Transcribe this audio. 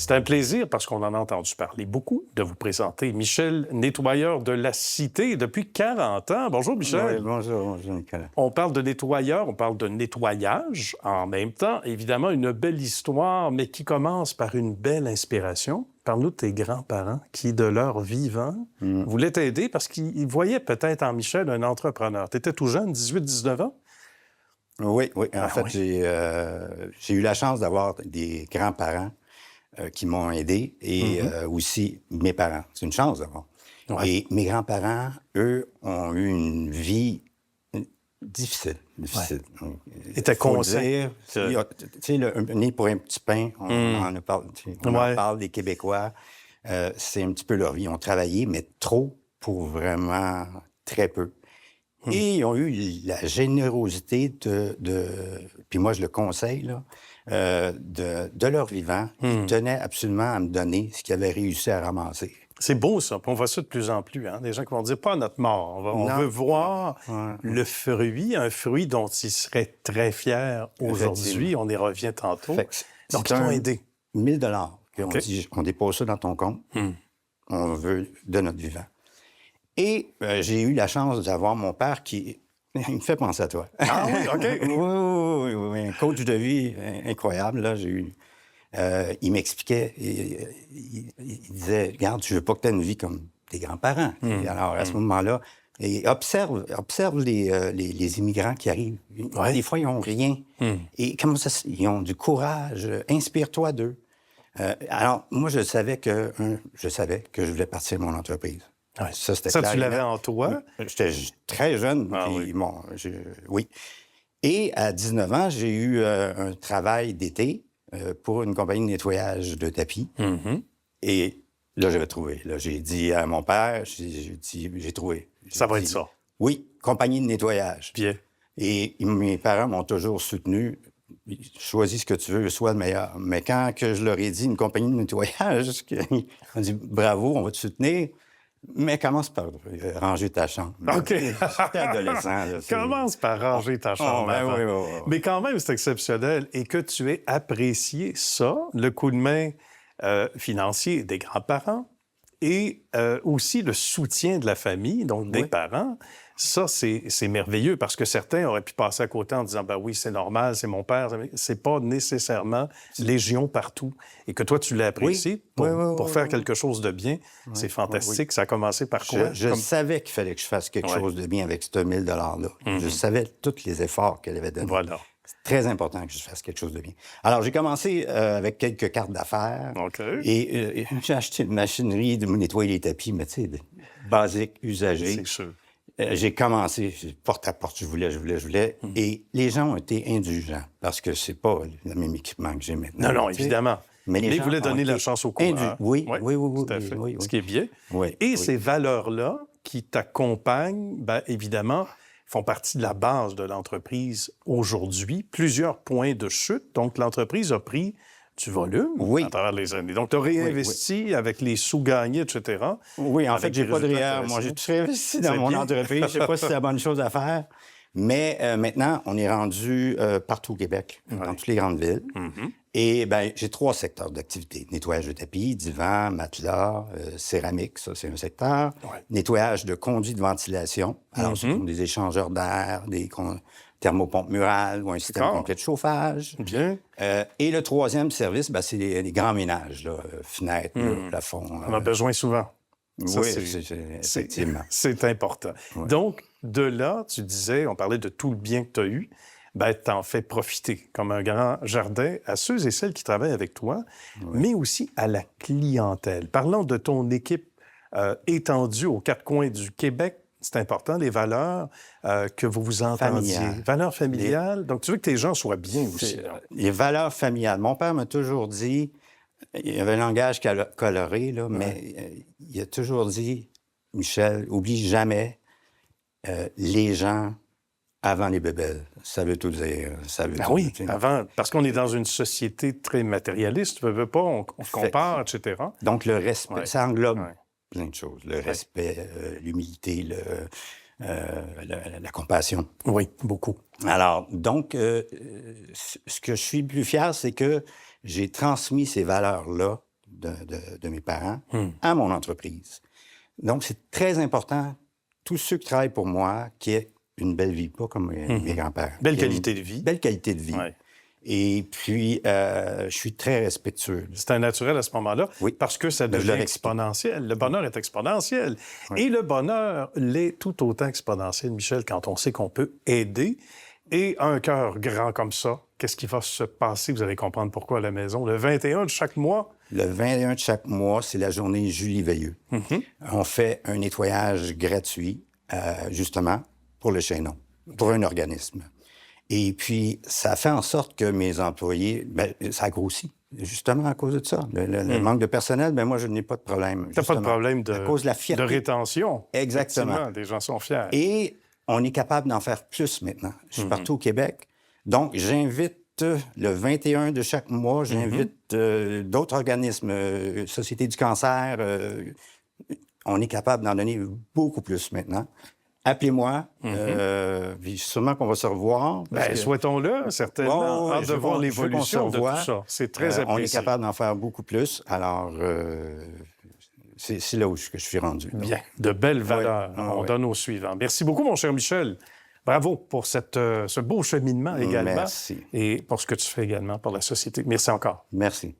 C'est un plaisir, parce qu'on en a entendu parler beaucoup, de vous présenter Michel, nettoyeur de la Cité depuis 40 ans. Bonjour, Michel. Oui, bonjour, Nicolas. On parle de nettoyeur, on parle de nettoyage en même temps. Évidemment, une belle histoire, mais qui commence par une belle inspiration. Parle-nous de tes grands-parents qui, de leur vivant, voulaient t'aider parce qu'ils voyaient peut-être en Michel un entrepreneur. Tu étais tout jeune, 18-19 ans? Oui. En fait, oui. j'ai eu la chance d'avoir des grands-parents qui m'ont aidé et aussi mes parents. C'est une chance d'avoir. Ouais. Et mes grands-parents, eux, ont eu une vie difficile. Donc, Étaient faut le conscients dire. Tu sais, né pour un petit pain, on en parle, on en parle des Québécois. C'est un petit peu leur vie. Ils ont travaillé, mais trop pour vraiment très peu. Et ils ont eu la générosité puis moi je le conseille, là, de leur vivant. Ils tenaient absolument à me donner ce qu'ils avaient réussi à ramasser. C'est beau, ça. Puis on voit ça de plus en plus. Hein? Des gens qui vont dire, pas à notre mort. On veut voir le fruit, un fruit dont ils seraient très fiers aujourd'hui. On y revient tantôt. Donc, ils t'ont aidé. 1 000 $. On dit, on dépose ça dans ton compte. On veut de notre vivant. Et j'ai eu la chance d'avoir mon père qui... Il me fait penser à toi. Ah oui, OK. oui. Un coach de vie incroyable, là, j'ai eu... il m'expliquait, il disait, regarde, tu veux pas que tu aies une vie comme tes grands-parents. Et alors, à ce moment-là, observe les immigrants qui arrivent. Des fois, ils n'ont rien. Et comment ça, ils ont du courage. Inspire-toi d'eux. Alors, moi, je savais que je voulais partir de mon entreprise. Ouais. Ça, c'était clair. Tu l'avais en toi? J'étais très jeune. Puis, oui. Et à 19 ans, j'ai eu un travail d'été pour une compagnie de nettoyage de tapis. Et là, j'avais trouvé. Là, j'ai dit à mon père, j'ai trouvé. Ça va être ça. Oui, compagnie de nettoyage. Bien. Et mes parents m'ont toujours soutenu. Choisis ce que tu veux, sois le meilleur. Mais quand que je leur ai dit une compagnie de nettoyage, ils m'ont dit bravo, on va te soutenir. Mais commence par ranger ta chambre. OK. J'étais adolescent. Là, commence par ranger ta chambre. Oui. Mais quand même, c'est exceptionnel. Et que tu aies apprécié ça, le coup de main financier des grands-parents et aussi le soutien de la famille, donc des parents. Ça, c'est merveilleux parce que certains auraient pu passer à côté en disant « ben oui, c'est normal, c'est mon père ». C'est pas nécessairement légion partout. Et que toi, tu l'as apprécié pour faire quelque chose de bien. C'est fantastique. Ça a commencé par quoi? Je savais qu'il fallait que je fasse quelque chose de bien avec ce 1 000 $-là. Je savais tous les efforts qu'elle avait donnés. Voilà. C'est très important que je fasse quelque chose de bien. Alors, j'ai commencé avec quelques cartes d'affaires. OK. Et j'ai acheté une machinerie de nettoyer les tapis, mais tu sais, basique, usagée. C'est sûr. J'ai commencé porte à porte, je voulais. Et les gens ont été indulgents parce que c'est pas le même équipement que j'ai maintenant. Non, évidemment. Mais ils voulaient donner la chance au coureur. Oui. Tout à fait. Ce qui est bien. Et ces valeurs-là qui t'accompagnent, bien évidemment, font partie de la base de l'entreprise aujourd'hui. Plusieurs points de chute. Donc, l'entreprise a pris du volume à travers les années. Donc, tu as réinvesti avec les sous gagnés, etc. Oui, en fait, j'ai pas de REER. Moi, j'ai tout réinvesti dans mon entreprise. Je sais pas si c'est la bonne chose à faire. Mais maintenant, on est rendu partout au Québec, dans toutes les grandes villes. Et bien, j'ai 3 secteurs d'activité. Nettoyage de tapis, divan, matelas, céramique, ça, c'est un secteur. Nettoyage de conduits de ventilation. Alors, ce sont des échangeurs d'air, des thermopompes murales ou un système complet de chauffage. Bien. Et le 3e service, ben, c'est les grands ménages, là, fenêtres, plafonds. On a besoin souvent. Ça, oui, effectivement. C'est important. Donc, de là, tu disais, on parlait de tout le bien que tu as eu, ben, t'en fais profiter comme un grand jardin à ceux et celles qui travaillent avec toi, mais aussi à la clientèle. Parlons de ton équipe étendue aux 4 coins du Québec. C'est important, les valeurs que vous vous entendiez. Valeurs familiales. Donc, tu veux que tes gens soient bien aussi. Les valeurs familiales. Mon père m'a toujours dit, il avait un langage coloré, là, mais il a toujours dit, Michel, oublie jamais les gens avant les bébelles. Ça veut tout dire. Avant, parce qu'on est dans une société très matérialiste, on compare, etc. Donc, le respect, ça englobe plein de choses. Le respect, l'humilité, la compassion. Oui, beaucoup. Alors, donc, ce que je suis plus fier, c'est que j'ai transmis ces valeurs-là de mes parents à mon entreprise. Donc, c'est très important, tous ceux qui travaillent pour moi, qui aient une belle vie, pas comme mes grands-parents. Belle qualité de vie. Belle qualité de vie. Ouais. Et puis, je suis très respectueux. C'est un naturel à ce moment-là, Oui. parce que ça Mais je devient leur explique. exponentiel. Le bonheur est exponentiel. Oui. Et le bonheur l'est tout autant exponentiel, Michel, quand on sait qu'on peut aider. Et un cœur grand comme ça, qu'est-ce qui va se passer? Vous allez comprendre pourquoi à la maison. Le 21 de chaque mois. Le 21 de chaque mois, c'est la journée Julie Veilleux. On fait un nettoyage gratuit, justement, pour le chaînon, pour un organisme. Et puis, ça fait en sorte que mes employés, bien, ça grossit, justement à cause de ça. Le manque de personnel, bien, moi, je n'ai pas de problème. T'as pas de problème à cause de la fierté. de rétention. Exactement. Effectivement, les gens sont fiers. Et on est capable d'en faire plus maintenant. Je suis partout au Québec. Donc, j'invite le 21 de chaque mois, j'invite d'autres organismes, Société du cancer. On est capable d'en donner beaucoup plus maintenant. Appelez-moi, puis sûrement qu'on va se revoir. Bien, souhaitons-le, certainement. Hâte de voir l'évolution de tout revoie. ça. C'est très apprécié. On est capable d'en faire beaucoup plus. Alors, c'est là où je suis rendu. Là. Bien, de belles valeurs. Oui. On donne au suivant. Merci beaucoup, mon cher Michel. Bravo pour ce beau cheminement également. Merci. Et pour ce que tu fais également pour la société. Merci encore. Merci.